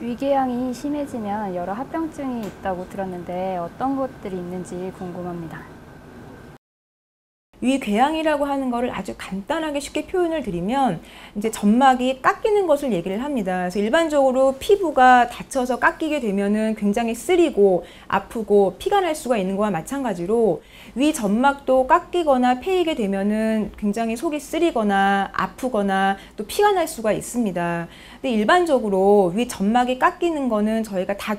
위궤양이 심해지면 여러 합병증이 있다고 들었는데 어떤 것들이 있는지 궁금합니다. 위궤양이라고 하는 거를 아주 간단하게 쉽게 표현을 드리면 이제 점막이 깎이는 것을 얘기를 합니다. 그래서 일반적으로 피부가 다쳐서 깎이게 되면은 굉장히 쓰리고 아프고 피가 날 수가 있는 거와 마찬가지로 위 점막도 깎이거나 패이게 되면은 굉장히 속이 쓰리거나 아프거나 또 피가 날 수가 있습니다. 근데 일반적으로 위 점막이 깎이는 거는 저희가 다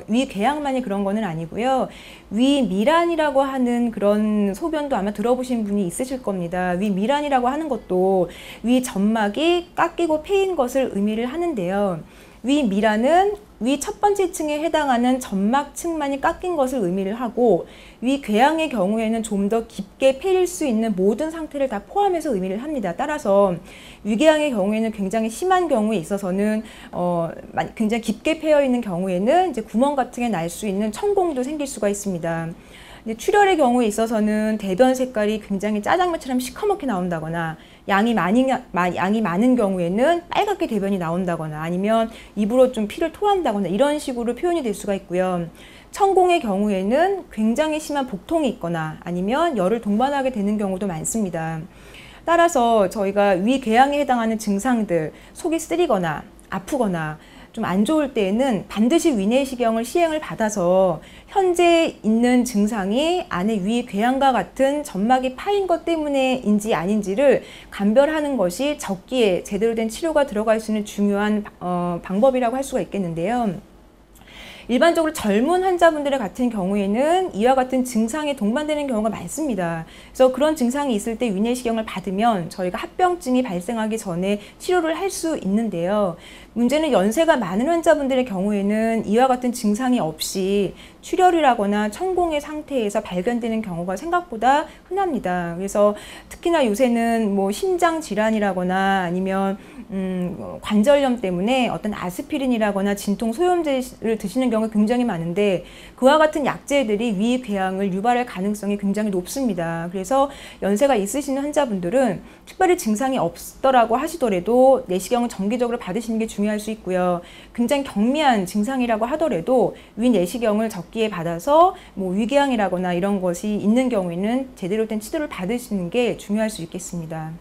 위궤양만이 그런 거는 아니고요. 위미란이라고 하는 그런 소변도 아마 들어보신 분이 있으실 겁니다. 위미란이라고 하는 것도 위 점막이 깎이고 패인 것을 의미를 하는데요. 위미란은 위 첫 번째 층에 해당하는 점막층만이 깎인 것을 의미를 하고, 위궤양의 경우에는 좀 더 깊게 패일 수 있는 모든 상태를 다 포함해서 의미를 합니다. 따라서 위궤양의 경우에는 굉장히 심한 경우에 있어서는 굉장히 깊게 패여 있는 경우에는 이제 구멍 같은 게 날 수 있는 천공도 생길 수가 있습니다. 출혈의 경우에 있어서는 대변 색깔이 굉장히 짜장면처럼 시커멓게 나온다거나, 양이 많은 경우에는 빨갛게 대변이 나온다거나, 아니면 입으로 좀 피를 토한다거나 이런 식으로 표현이 될 수가 있고요. 천공의 경우에는 굉장히 심한 복통이 있거나 아니면 열을 동반하게 되는 경우도 많습니다. 따라서 저희가 위궤양에 해당하는 증상들, 속이 쓰리거나 아프거나 좀 안 좋을 때에는 반드시 위내시경을 시행을 받아서 현재 있는 증상이 안에 위궤양과 같은 점막이 파인 것 때문에인지 아닌지를 감별하는 것이 적기에 제대로 된 치료가 들어갈 수 있는 중요한 방법이라고 할 수가 있겠는데요. 일반적으로 젊은 환자분들 같은 경우에는 이와 같은 증상에 동반되는 경우가 많습니다. 그래서 그런 증상이 있을 때 위내시경을 받으면 저희가 합병증이 발생하기 전에 치료를 할 수 있는데요. 문제는 연세가 많은 환자분들의 경우에는 이와 같은 증상이 없이 출혈이라거나 천공의 상태에서 발견되는 경우가 생각보다 흔합니다. 그래서 특히나 요새는 뭐 심장 질환이라거나 아니면 관절염 때문에 어떤 아스피린이라거나 진통 소염제를 드시는 경우가 굉장히 많은데, 그와 같은 약제들이 위궤양을 유발할 가능성이 굉장히 높습니다. 그래서 연세가 있으신 환자분들은 특별히 증상이 없더라고 하시더라도 내시경을 정기적으로 받으시는 게 중요할 수 있고요. 굉장히 경미한 증상이라고 하더라도 위내시경을 적기에 받아서 뭐 위궤양이라거나 이런 것이 있는 경우에는 제대로 된 치료를 받으시는 게 중요할 수 있겠습니다.